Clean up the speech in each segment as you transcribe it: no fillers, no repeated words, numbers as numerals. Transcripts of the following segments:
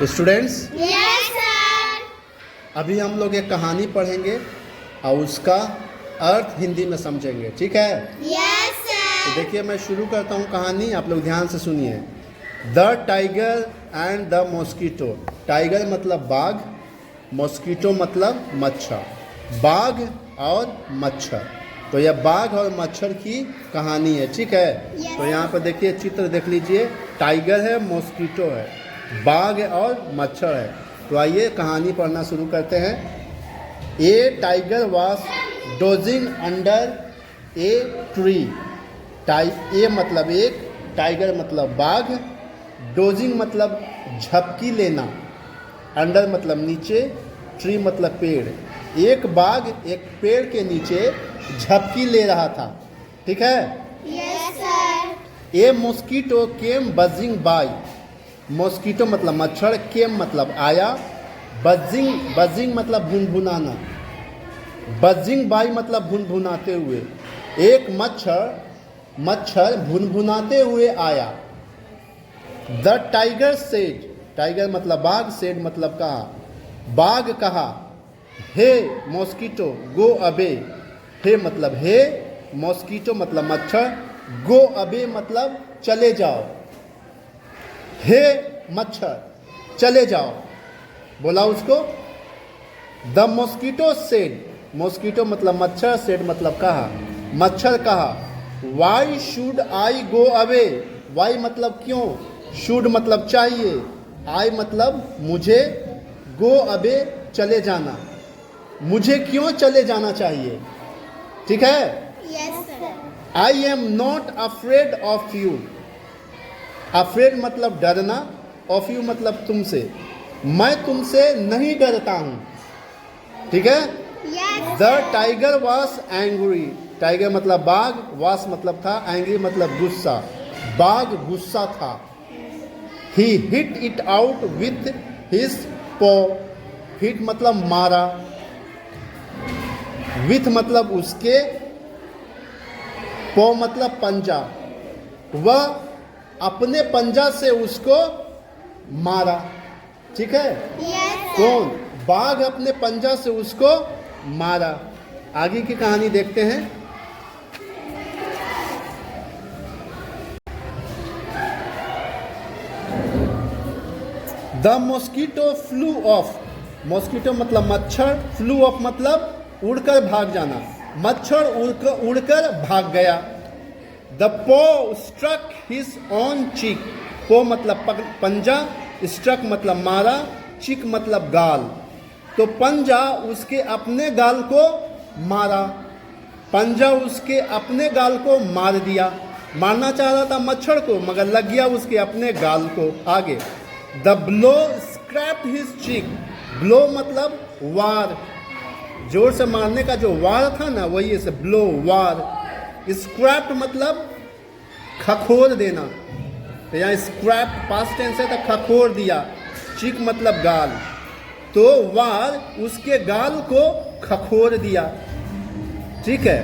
Students, yes sir. अभी हम लोग एक कहानी पढ़ेंगे और उसका अर्थ हिंदी में समझेंगे, ठीक है? यस तो सर। देखिए, मैं शुरू करता हूँ कहानी, आप लोग ध्यान से सुनिए। The tiger and the mosquito. Tiger मतलब बाघ, मॉस्किटो मतलब मच्छर। बाघ और मच्छर, तो यह बाघ और मच्छर की कहानी है, ठीक है? तो यहाँ पर देखिए, चित्र देख लीजिए। टाइगर है, मॉस्किटो है, बाघ और मच्छर है। तो आइए कहानी पढ़ना शुरू करते हैं। A tiger was dozing under a tree. A मतलब एक, टाइगर मतलब बाघ, डोजिंग मतलब झपकी लेना, अंडर मतलब नीचे, ट्री मतलब पेड़। एक बाघ एक पेड़ के नीचे झपकी ले रहा था, ठीक है? Yes sir. A mosquito came buzzing by. Mosquito मतलब मच्छर, केम मतलब आया, बजिंग मतलब भुनभुनाना, बजिंग बाय मतलब भुनभुनाते हुए। एक मच्छर भुनभुनाते हुए आया। The tiger said. टाइगर मतलब बाघ, सेड मतलब कहा। बाघ कहा, हे मॉस्किटो गो अबे। हे मतलब हे, मॉस्किटो मतलब मच्छर, गो अबे मतलब चले जाओ। हे मच्छर चले जाओ, बोला उसको। The mosquito said. मॉस्किटो मतलब मच्छर, सेड मतलब कहा। मच्छर कहा, why should I go away. Why मतलब क्यों, शुड मतलब चाहिए, आई मतलब मुझे, गो अवे चले जाना, मुझे क्यों चले जाना चाहिए, ठीक है? Yes sir. I am not afraid of you. Afraid मतलब डरना, ऑफ यू मतलब तुमसे, मैं तुमसे नहीं डरता हूँ, ठीक है? Yes. The tiger was angry. Tiger मतलब बाघ, वास मतलब था, एंग्री मतलब गुस्सा, बाघ गुस्सा था। He hit it out with his paw. Hit मतलब मारा, विथ मतलब उसके, पॉ मतलब पंजा। वह अपने पंजा से उसको मारा, ठीक है? यस। कौन? बाघ अपने पंजा से उसको मारा। आगे की कहानी देखते हैं। The mosquito flew off. Mosquito मतलब मच्छर, फ्लू ऑफ मतलब उड़कर भाग जाना। मच्छर उड़कर भाग गया। द पॉ स्ट्रक हिज ऑन चीक। पॉ मतलब पंजा, स्ट्रक मतलब मारा, चीक मतलब गाल। तो पंजा उसके अपने गाल को मारा, पंजा उसके अपने गाल को मार दिया। मारना चाह रहा था मच्छर को, मगर लग गया उसके अपने गाल को। आगे, the blow scraped his cheek. Blow मतलब वार, जोर से मारने का जो वार था ना, वही ऐसे ब्लो, वार। स्क्रैप्ड मतलब खखोर देना, तो यहाँ स्क्रैप्ड पास्ट टेंस है तो खखोर दिया। चीक मतलब गाल, तो वार उसके गाल को खखोर दिया, ठीक है?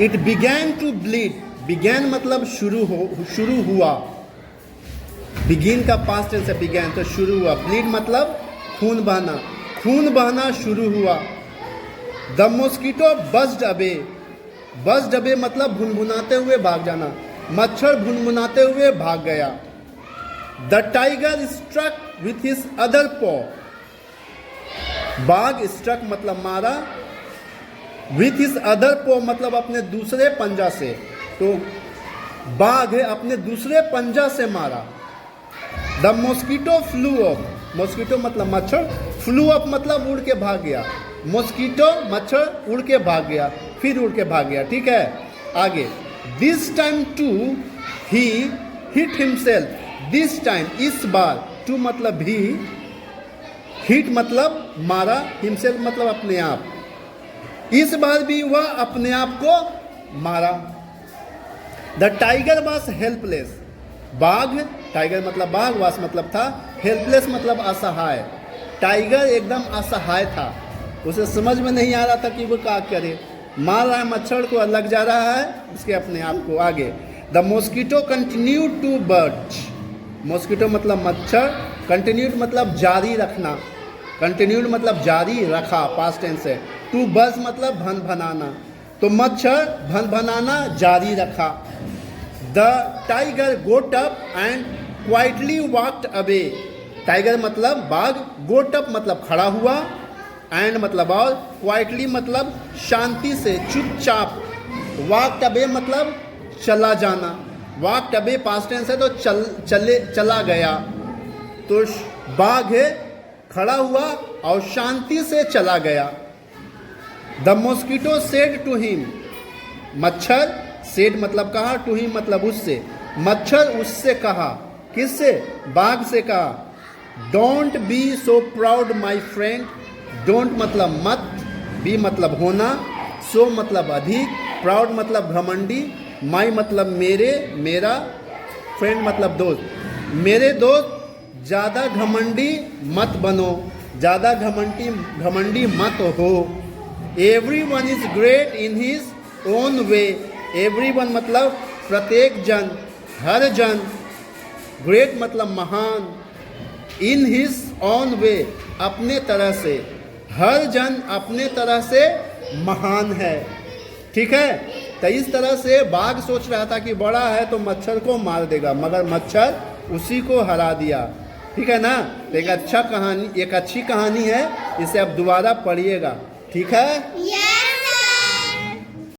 It began to bleed. Began मतलब शुरू हुआ, बिगिन का पास्ट टेंस है बिगैन, तो शुरू हुआ। ब्लीड मतलब खून बहना, खून बहना शुरू हुआ। The mosquito buzzed away. Buzzed away मतलब भुनभुनाते हुए भाग जाना, मच्छर भुनभुनाते हुए भाग गया। The tiger struck with his other paw. बाघ स्ट्रक मतलब मारा, विथ हिज अदर पॉ मतलब अपने दूसरे पंजा से, तो बाघ है अपने दूसरे पंजा से मारा। The mosquito flew off. Mosquito मतलब मच्छर, फ्लू ऑफ मतलब उड़ के भाग गया। मॉस्किटो मच्छर उड़ के भाग गया, फिर उड़ के भाग गया, ठीक है? आगे, this time too he hit himself. This time इस बार, टू मतलब भी, हिट मतलब मारा, हिमसेल्फ मतलब अपने आप। इस बार भी वह अपने आप को मारा। The tiger was helpless. बाघ, टाइगर मतलब बाघ, वास मतलब था, हेल्पलेस मतलब असहाय। टाइगर एकदम असहाय था, उसे समझ में नहीं आ रहा था कि वो क्या करे। मार रहा है मच्छर को, लग जा रहा है उसके अपने आप को। आगे, the mosquito continue to birch. Mosquito मतलब मच्छर, कंटिन्यूड मतलब जारी रखना, कंटिन्यूड मतलब जारी रखा, पास्ट टेंस है। टू बज मतलब भन भनाना, तो मच्छर भन भनाना जारी रखा। The tiger goat up and quietly walked away, tiger मतलब बाघ, गोट अप मतलब खड़ा हुआ, एंड मतलब और, क्वाइटली मतलब शांति से, चुपचाप, वॉक्ड अवे मतलब चला जाना, वॉक्ड अवे पास्ट टेंस है तो चला गया, तो बाघ है खड़ा हुआ और शांति से चला गया। The mosquito said to him, मच्छर, सेड मतलब कहा, टू हिम मतलब उससे, मच्छर उससे कहा, किससे, बाघ से कहा। Don't be so proud my friend, don't मतलब मत, बी मतलब होना, सो मतलब अधिक, प्राउड मतलब घमंडी, माई मतलब मेरे, मेरा, फ्रेंड मतलब दोस्त, मेरे दोस्त ज़्यादा घमंडी मत बनो, ज़्यादा घमंडी मत हो। Every one is great in his own way, every one मतलब प्रत्येक जन, हर जन, ग्रेट मतलब महान, इन हिज ओन वे अपने तरह से, हर जन अपने तरह से महान है। ठीक है, तो इस तरह से बाघ सोच रहा था कि बड़ा है तो मच्छर को मार देगा, मगर मच्छर उसी को हरा दिया। ठीक है ना, तो एक अच्छी कहानी है, इसे आप दोबारा पढ़िएगा। ठीक है।